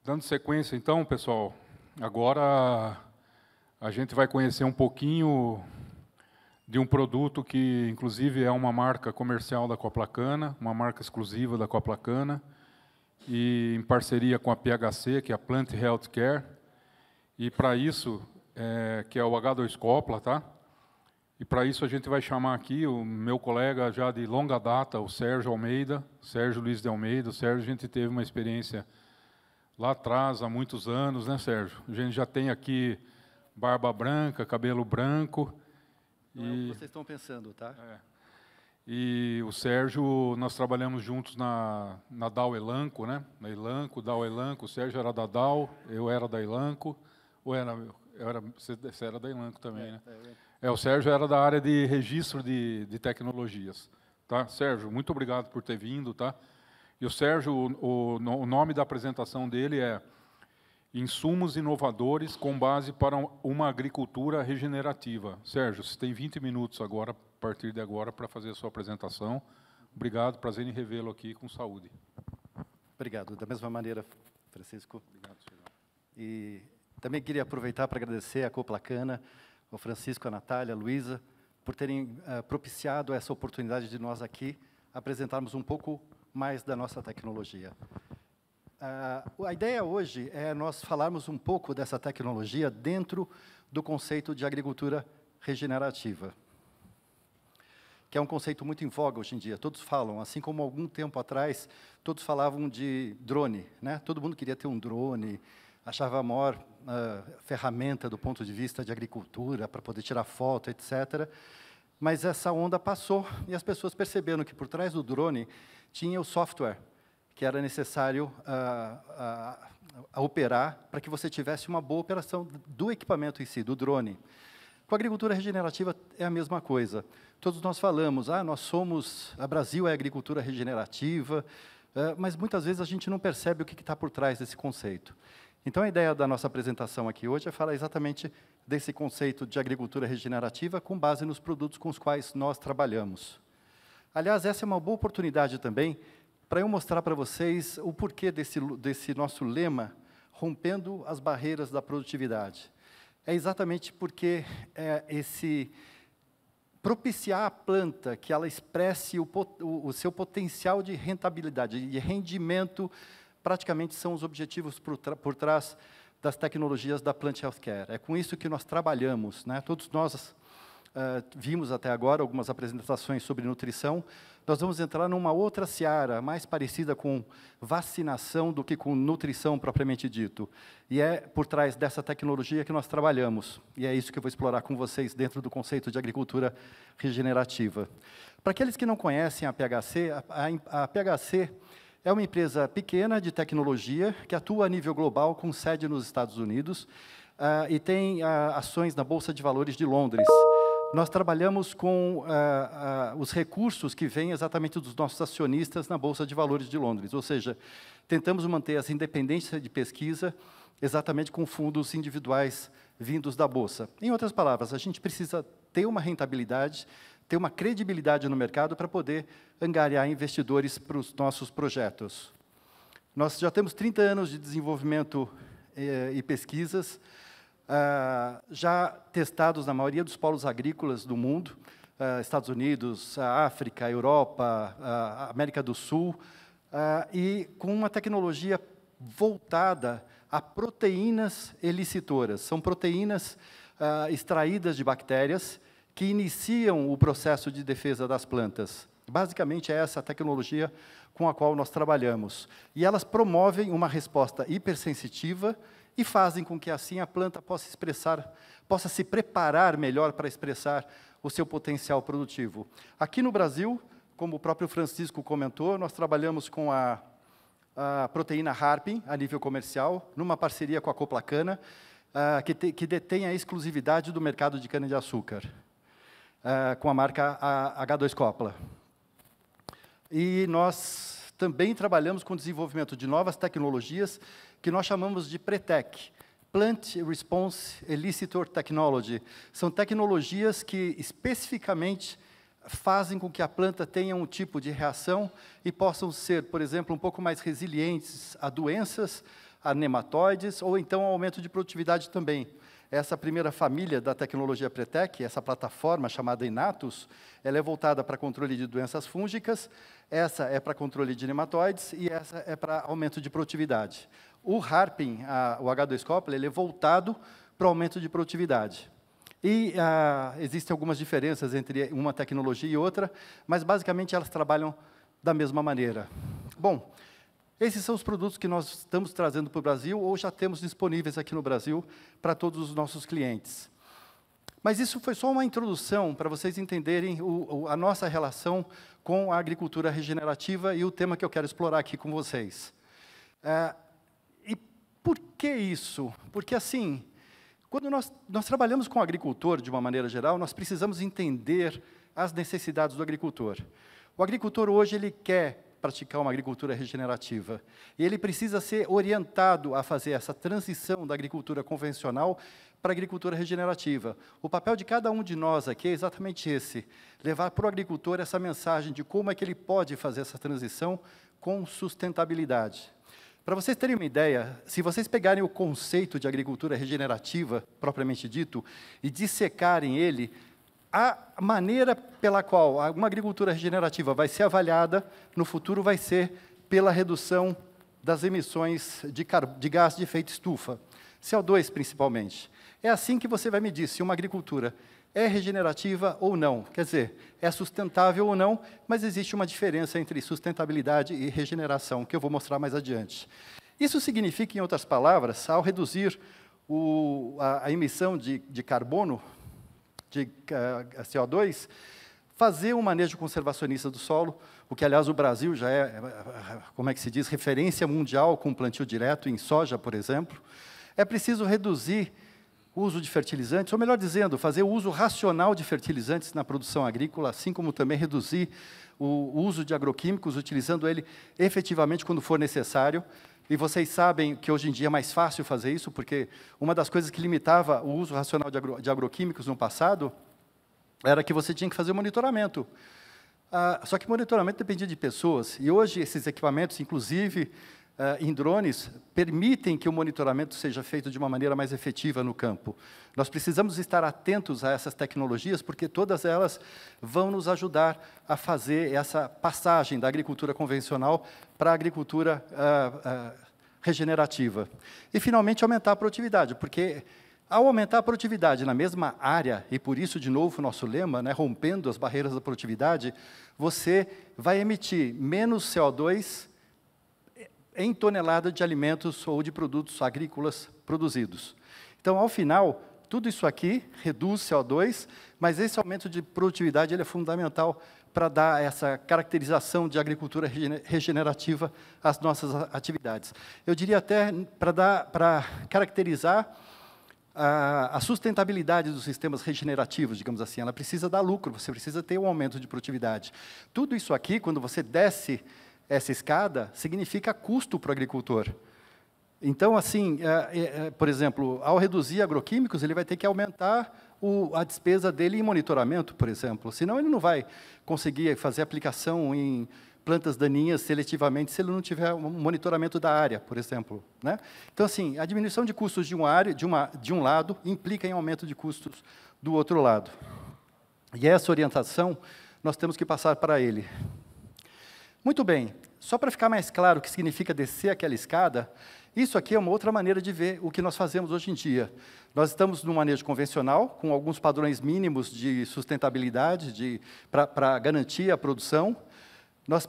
Dando sequência, então, pessoal, agora a gente vai conhecer um pouquinho de um produto que, inclusive, é uma marca comercial da Coplacana, uma marca exclusiva da Coplacana, e em parceria com a PHC, que é a Plant Health Care, e para isso, que é o H2 Copla, tá? E para isso a gente vai chamar aqui o meu colega já de longa data, o Sérgio Almeida, Sérgio Luiz de Almeida. O Sérgio, a gente teve uma experiência lá atrás, há muitos anos, né, Sérgio? A gente já tem aqui barba branca, cabelo branco. Não é o que vocês estão pensando, tá? E o Sérgio, nós trabalhamos juntos na Dow Elanco, né? Na Elanco, Dow Elanco. O Sérgio era da Dow, eu era da Elanco. Você era da Elanco também, né? O Sérgio era da área de registro de tecnologias. Tá? Sérgio, muito obrigado por ter vindo, tá? E o Sérgio, o nome da apresentação dele é Insumos Inovadores com Base para uma Agricultura Regenerativa. Sérgio, você tem 20 minutos agora, a partir de agora, para fazer a sua apresentação. Obrigado, prazer em revê-lo aqui com saúde. Obrigado. Da mesma maneira, Francisco. Obrigado, Sérgio. E também queria aproveitar para agradecer a Coplacana, o Francisco, a Natália, a Luísa, por terem propiciado essa oportunidade de nós aqui apresentarmos um pouco mais da nossa tecnologia. A ideia hoje é nós falarmos um pouco dessa tecnologia dentro do conceito de agricultura regenerativa, que é um conceito muito em voga hoje em dia. Todos falam, assim como algum tempo atrás, todos falavam de drone, né? Todo mundo queria ter um drone, achava a maior ferramenta do ponto de vista de agricultura, para poder tirar foto, etc. Mas essa onda passou e as pessoas perceberam que por trás do drone tinha o software que era necessário a operar para que você tivesse uma boa operação do equipamento em si, do drone. Com a agricultura regenerativa é a mesma coisa. Todos nós falamos, a Brasil é agricultura regenerativa, mas muitas vezes a gente não percebe o que está por trás desse conceito. Então, a ideia da nossa apresentação aqui hoje é falar exatamente desse conceito de agricultura regenerativa com base nos produtos com os quais nós trabalhamos. Aliás, essa é uma boa oportunidade também para eu mostrar para vocês o porquê desse nosso lema, rompendo as barreiras da produtividade. É exatamente porque propiciar a planta que ela expresse o seu potencial de rentabilidade e rendimento, praticamente são os objetivos por trás das tecnologias da Plant Health Care. É com isso que nós trabalhamos, né? Todos nós vimos até agora algumas apresentações sobre nutrição. Nós vamos entrar numa outra seara, mais parecida com vacinação do que com nutrição propriamente dito. E é por trás dessa tecnologia que nós trabalhamos. E é isso que eu vou explorar com vocês dentro do conceito de agricultura regenerativa. Para aqueles que não conhecem a PHC, a PHC é uma empresa pequena de tecnologia que atua a nível global, com sede nos Estados Unidos, e tem ações na Bolsa de Valores de Londres. Nós trabalhamos com os recursos que vêm exatamente dos nossos acionistas na Bolsa de Valores de Londres, ou seja, tentamos manter essa independência de pesquisa exatamente com fundos individuais vindos da Bolsa. Em outras palavras, a gente precisa ter uma rentabilidade, ter uma credibilidade no mercado para poder angariar investidores para os nossos projetos. Nós já temos 30 anos de desenvolvimento e pesquisas, já testados na maioria dos polos agrícolas do mundo, Estados Unidos, África, Europa, América do Sul, e com uma tecnologia voltada a proteínas elicitoras. São proteínas extraídas de bactérias que iniciam o processo de defesa das plantas. Basicamente, é essa a tecnologia com a qual nós trabalhamos. E elas promovem uma resposta hipersensitiva e fazem com que, assim, a planta possa se preparar melhor para expressar o seu potencial produtivo. Aqui no Brasil, como o próprio Francisco comentou, nós trabalhamos com a proteína Harpin, a nível comercial, numa parceria com a Coplacana, que detém a exclusividade do mercado de cana-de-açúcar, com a marca H2 Copla. E nós também trabalhamos com o desenvolvimento de novas tecnologias que nós chamamos de PRETEC, Plant Response Elicitor Technology. São tecnologias que especificamente fazem com que a planta tenha um tipo de reação e possam ser, por exemplo, um pouco mais resilientes a doenças, a nematóides, ou então ao aumento de produtividade também. Essa primeira família da tecnologia Pretec, essa plataforma chamada Inatus, ela é voltada para controle de doenças fúngicas, essa é para controle de nematóides e essa é para aumento de produtividade. O Harpin, o H2 ele é voltado para o aumento de produtividade. E existem algumas diferenças entre uma tecnologia e outra, mas basicamente elas trabalham da mesma maneira. Bom, esses são os produtos que nós estamos trazendo para o Brasil ou já temos disponíveis aqui no Brasil para todos os nossos clientes. Mas isso foi só uma introdução para vocês entenderem a nossa relação com a agricultura regenerativa e o tema que eu quero explorar aqui com vocês. E por que isso? Porque, assim, quando nós trabalhamos com o agricultor, de uma maneira geral, nós precisamos entender as necessidades do agricultor. O agricultor, hoje, ele quer praticar uma agricultura regenerativa. E ele precisa ser orientado a fazer essa transição da agricultura convencional para a agricultura regenerativa. O papel de cada um de nós aqui é exatamente esse, levar para o agricultor essa mensagem de como é que ele pode fazer essa transição com sustentabilidade. Para vocês terem uma ideia, se vocês pegarem o conceito de agricultura regenerativa, propriamente dito, e dissecarem ele, a maneira pela qual uma agricultura regenerativa vai ser avaliada no futuro vai ser pela redução das emissões de gás de efeito estufa, CO2 principalmente. É assim que você vai medir se uma agricultura é regenerativa ou não, quer dizer, é sustentável ou não, mas existe uma diferença entre sustentabilidade e regeneração, que eu vou mostrar mais adiante. Isso significa, em outras palavras, ao reduzir a emissão de carbono, de CO2, fazer um manejo conservacionista do solo, o que, aliás, o Brasil já é, como é que se diz, referência mundial com plantio direto em soja, por exemplo. É preciso reduzir o uso de fertilizantes, ou melhor dizendo, fazer o uso racional de fertilizantes na produção agrícola, assim como também reduzir o uso de agroquímicos, utilizando ele efetivamente quando for necessário. E vocês sabem que hoje em dia é mais fácil fazer isso, porque uma das coisas que limitava o uso racional de agroquímicos no passado era que você tinha que fazer monitoramento. Só que monitoramento dependia de pessoas, e hoje esses equipamentos, inclusive em drones, permitem que o monitoramento seja feito de uma maneira mais efetiva no campo. Nós precisamos estar atentos a essas tecnologias, porque todas elas vão nos ajudar a fazer essa passagem da agricultura convencional para a agricultura regenerativa. E, finalmente, aumentar a produtividade, porque, ao aumentar a produtividade na mesma área, e por isso, de novo, o nosso lema, né, rompendo as barreiras da produtividade, você vai emitir menos CO2 em tonelada de alimentos ou de produtos agrícolas produzidos. Então, ao final, tudo isso aqui reduz CO2, mas esse aumento de produtividade ele é fundamental para dar essa caracterização de agricultura regenerativa às nossas atividades. Eu diria até para caracterizar a sustentabilidade dos sistemas regenerativos, digamos assim, ela precisa dar lucro, você precisa ter um aumento de produtividade. Tudo isso aqui, quando você desce essa escada, significa custo para o agricultor. Então, assim, por exemplo, ao reduzir agroquímicos, ele vai ter que aumentar a despesa dele em monitoramento, por exemplo. Senão, ele não vai conseguir fazer aplicação em plantas daninhas seletivamente se ele não tiver um monitoramento da área, por exemplo, né? Então, assim, a diminuição de custos de uma área, de um lado, implica em aumento de custos do outro lado. E essa orientação nós temos que passar para ele. Muito bem, só para ficar mais claro o que significa descer aquela escada, isso aqui é uma outra maneira de ver o que nós fazemos hoje em dia. Nós estamos no manejo convencional, com alguns padrões mínimos de sustentabilidade, para garantir a produção. Nós,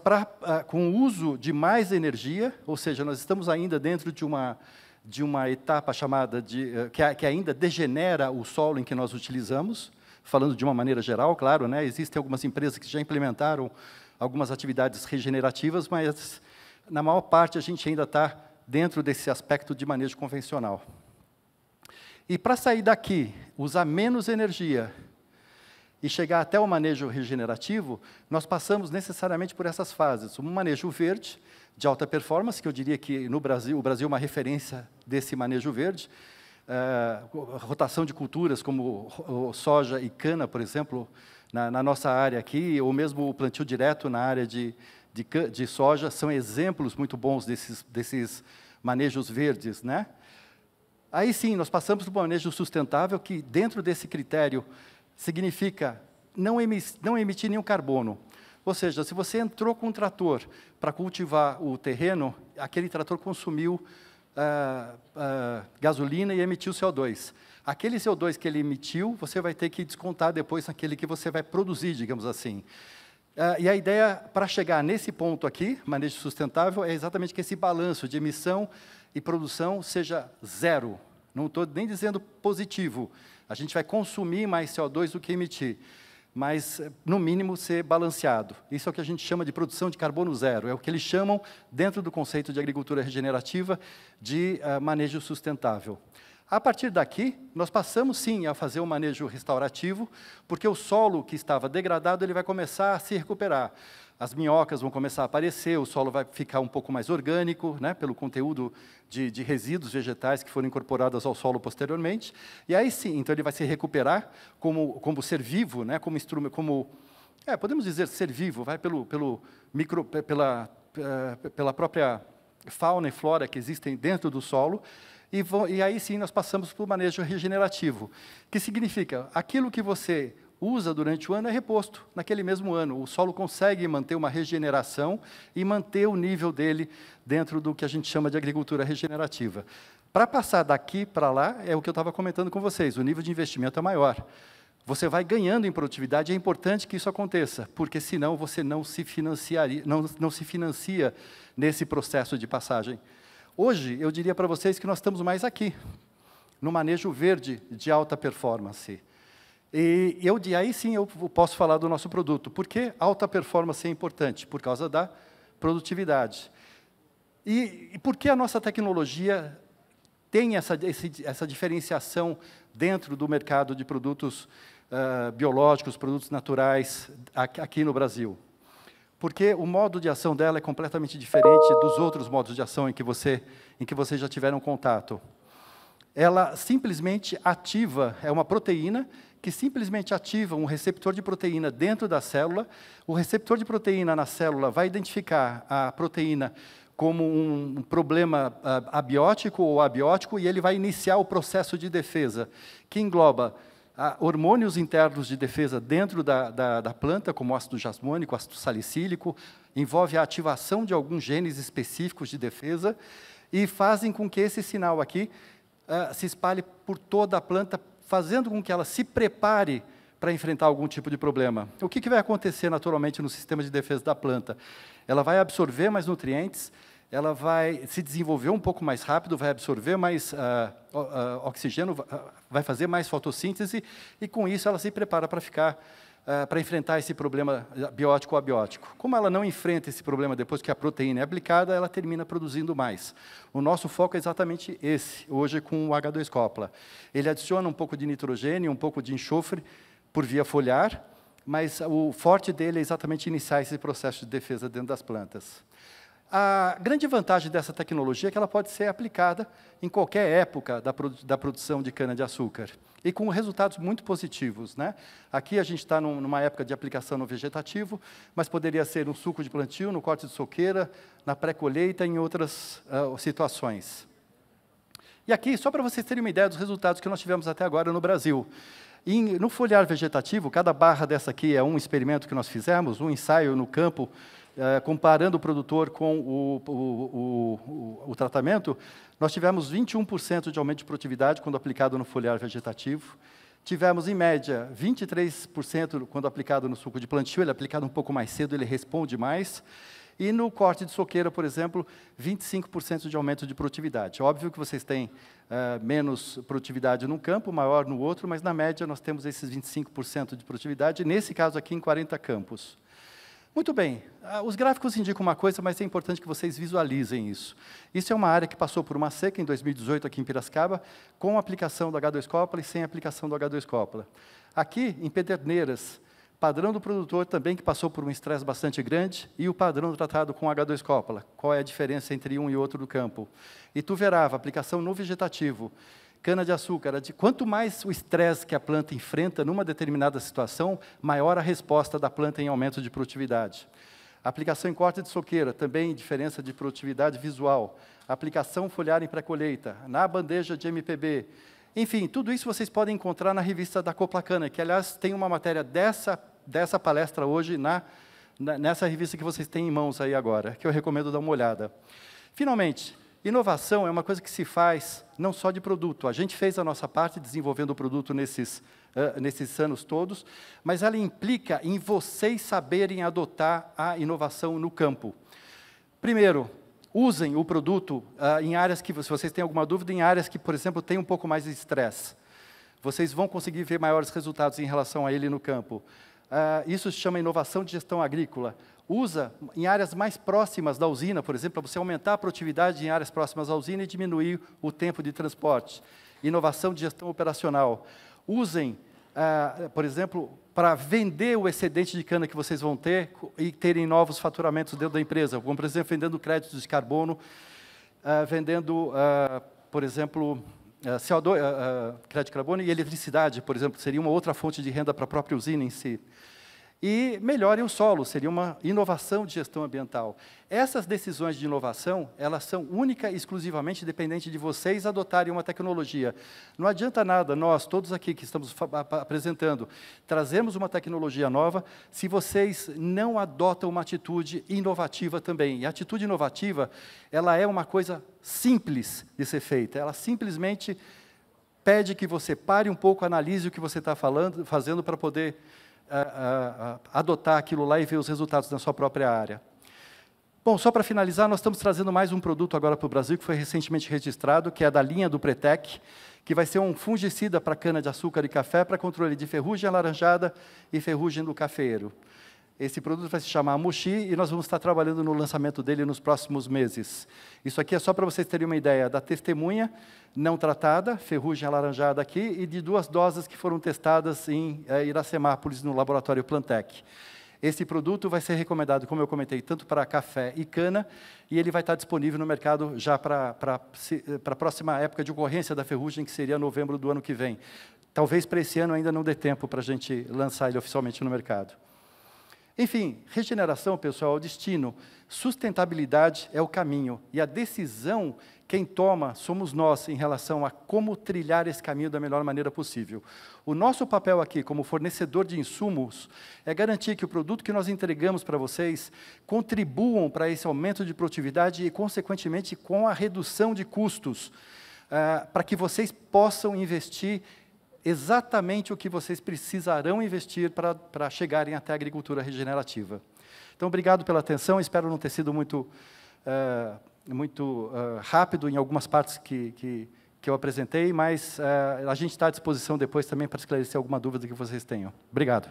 com o uso de mais energia, ou seja, nós estamos ainda dentro de uma etapa chamada que ainda degenera o solo em que nós utilizamos, falando de uma maneira geral, claro, né? Existem algumas empresas que já implementaram algumas atividades regenerativas, mas, na maior parte, a gente ainda está dentro desse aspecto de manejo convencional. E, para sair daqui, usar menos energia e chegar até o manejo regenerativo, nós passamos necessariamente por essas fases. Um manejo verde, de alta performance, que eu diria que, no Brasil, o Brasil é uma referência desse manejo verde, rotação de culturas como soja e cana, por exemplo, na nossa área aqui, ou mesmo o plantio direto na área de soja, são exemplos muito bons desses manejos verdes, né? Aí sim, nós passamos para o manejo sustentável, que dentro desse critério significa não emitir nenhum carbono. Ou seja, se você entrou com um trator para cultivar o terreno, aquele trator consumiu gasolina e emitiu CO2. Aquele CO2 que ele emitiu, você vai ter que descontar depois naquele que você vai produzir, digamos assim. E a ideia, para chegar nesse ponto aqui, manejo sustentável, é exatamente que esse balanço de emissão e produção seja zero. Não estou nem dizendo positivo. A gente vai consumir mais CO2 do que emitir, mas, no mínimo, ser balanceado. Isso é o que a gente chama de produção de carbono zero. É o que eles chamam, dentro do conceito de agricultura regenerativa, de manejo sustentável. A partir daqui, nós passamos, sim, a fazer um manejo restaurativo, porque o solo que estava degradado ele vai começar a se recuperar. As minhocas vão começar a aparecer, o solo vai ficar um pouco mais orgânico, né, pelo conteúdo de resíduos vegetais que foram incorporados ao solo posteriormente. E aí, sim, então ele vai se recuperar como ser vivo, né, como instrumento, podemos dizer ser vivo, vai pela própria fauna e flora que existem dentro do solo. E aí sim nós passamos para o manejo regenerativo, que significa aquilo que você usa durante o ano é reposto naquele mesmo ano. O solo consegue manter uma regeneração e manter o nível dele dentro do que a gente chama de agricultura regenerativa. Para passar daqui para lá, é o que eu estava comentando com vocês, o nível de investimento é maior. Você vai ganhando em produtividade, é importante que isso aconteça, porque senão você não se financia nesse processo de passagem. Hoje, eu diria para vocês que nós estamos mais aqui, no manejo verde de alta performance. E aí sim eu posso falar do nosso produto. Por que alta performance é importante? Por causa da produtividade. E por que a nossa tecnologia tem essa diferenciação dentro do mercado de produtos biológicos, produtos naturais, aqui no Brasil? Porque o modo de ação dela é completamente diferente dos outros modos de ação em que vocês já tiveram contato. Ela simplesmente ativa, é uma proteína que simplesmente ativa um receptor de proteína dentro da célula. O receptor de proteína na célula vai identificar a proteína como um problema abiótico ou abiótico, e ele vai iniciar o processo de defesa, que engloba hormônios internos de defesa dentro da planta, como o ácido jasmônico, ácido salicílico, envolve a ativação de alguns genes específicos de defesa, e fazem com que esse sinal aqui se espalhe por toda a planta, fazendo com que ela se prepare para enfrentar algum tipo de problema. O que vai acontecer naturalmente no sistema de defesa da planta? Ela vai absorver mais nutrientes, ela vai se desenvolver um pouco mais rápido, vai absorver mais oxigênio, vai fazer mais fotossíntese, e com isso ela se prepara para enfrentar esse problema biótico ou abiótico. Como ela não enfrenta esse problema depois que a proteína é aplicada, ela termina produzindo mais. O nosso foco é exatamente esse, hoje com o H2-Copla. Ele adiciona um pouco de nitrogênio, um pouco de enxofre por via foliar, mas o forte dele é exatamente iniciar esse processo de defesa dentro das plantas. A grande vantagem dessa tecnologia é que ela pode ser aplicada em qualquer época da produção de cana-de-açúcar, e com resultados muito positivos, né? Aqui a gente está numa época de aplicação no vegetativo, mas poderia ser no suco de plantio, no corte de soqueira, na pré-colheita, em outras situações. E aqui, só para vocês terem uma ideia dos resultados que nós tivemos até agora no Brasil. No foliar vegetativo, cada barra dessa aqui é um experimento que nós fizemos, um ensaio no campo, comparando o produtor com o tratamento. Nós tivemos 21% de aumento de produtividade quando aplicado no foliar vegetativo. Tivemos, em média, 23% quando aplicado no suco de plantio. Ele é aplicado um pouco mais cedo, ele responde mais. E no corte de soqueira, por exemplo, 25% de aumento de produtividade. Óbvio que vocês têm menos produtividade num campo, maior no outro, mas, na média, nós temos esses 25% de produtividade, nesse caso aqui, em 40 campos. Muito bem, os gráficos indicam uma coisa, mas é importante que vocês visualizem isso. Isso é uma área que passou por uma seca em 2018, aqui em Piracicaba, com a aplicação do H2-Copla e sem a aplicação do H2-Copla. Aqui, em Pederneiras, padrão do produtor também que passou por um estresse bastante grande, e o padrão tratado com H2-Copla. Qual é a diferença entre um e outro do campo? Ituverava, aplicação no vegetativo. Cana-de-açúcar, quanto mais o estresse que a planta enfrenta numa determinada situação, maior a resposta da planta em aumento de produtividade. Aplicação em corte de soqueira, também diferença de produtividade visual. Aplicação foliar em pré-colheita, na bandeja de MPB. Enfim, tudo isso vocês podem encontrar na revista da Coplacana, que, aliás, tem uma matéria dessa palestra hoje nessa revista que vocês têm em mãos aí agora, que eu recomendo dar uma olhada. Finalmente, inovação é uma coisa que se faz não só de produto. A gente fez a nossa parte desenvolvendo o produto nesses anos todos, mas ela implica em vocês saberem adotar a inovação no campo. Primeiro, usem o produto em áreas que, se vocês têm alguma dúvida, em áreas que, por exemplo, tem um pouco mais de estresse. Vocês vão conseguir ver maiores resultados em relação a ele no campo. Isso se chama inovação de gestão agrícola. Usa em áreas mais próximas da usina, por exemplo, para você aumentar a produtividade em áreas próximas à usina e diminuir o tempo de transporte. Inovação de gestão operacional. Usem, por exemplo, para vender o excedente de cana que vocês vão ter e terem novos faturamentos dentro da empresa, como, por exemplo, vendendo créditos de carbono, vendendo, por exemplo, CO2, crédito de carbono e eletricidade, por exemplo, seria uma outra fonte de renda para a própria usina em si. E melhorem o solo, seria uma inovação de gestão ambiental. Essas decisões de inovação, elas são única e exclusivamente dependentes de vocês adotarem uma tecnologia. Não adianta nada, nós, todos aqui que estamos apresentando, trazemos uma tecnologia nova, se vocês não adotam uma atitude inovativa também. E a atitude inovativa, ela é uma coisa simples de ser feita, ela simplesmente pede que você pare um pouco, analise o que você está fazendo para poder adotar aquilo lá e ver os resultados na sua própria área. Bom, só para finalizar, nós estamos trazendo mais um produto agora para o Brasil, que foi recentemente registrado, que é da linha do Pretec, que vai ser um fungicida para cana-de-açúcar e café, para controle de ferrugem alaranjada e ferrugem do cafeeiro. Esse produto vai se chamar Moxi e nós vamos estar trabalhando no lançamento dele nos próximos meses. Isso aqui é só para vocês terem uma ideia da testemunha não tratada, ferrugem alaranjada aqui, e de 2 doses que foram testadas em Iracemápolis, no laboratório Plantec. Esse produto vai ser recomendado, como eu comentei, tanto para café e cana, e ele vai estar disponível no mercado já para a próxima época de ocorrência da ferrugem, que seria novembro do ano que vem. Talvez para esse ano ainda não dê tempo para a gente lançar ele oficialmente no mercado. Enfim, regeneração, pessoal, é o destino. Sustentabilidade é o caminho. E a decisão, quem toma, somos nós, em relação a como trilhar esse caminho da melhor maneira possível. O nosso papel aqui, como fornecedor de insumos, é garantir que o produto que nós entregamos para vocês contribuam para esse aumento de produtividade e, consequentemente, com a redução de custos, para que vocês possam investir exatamente o que vocês precisarão investir para chegarem até a agricultura regenerativa. Então, obrigado pela atenção, espero não ter sido muito rápido em algumas partes que eu apresentei, mas a gente está à disposição depois também para esclarecer alguma dúvida que vocês tenham. Obrigado.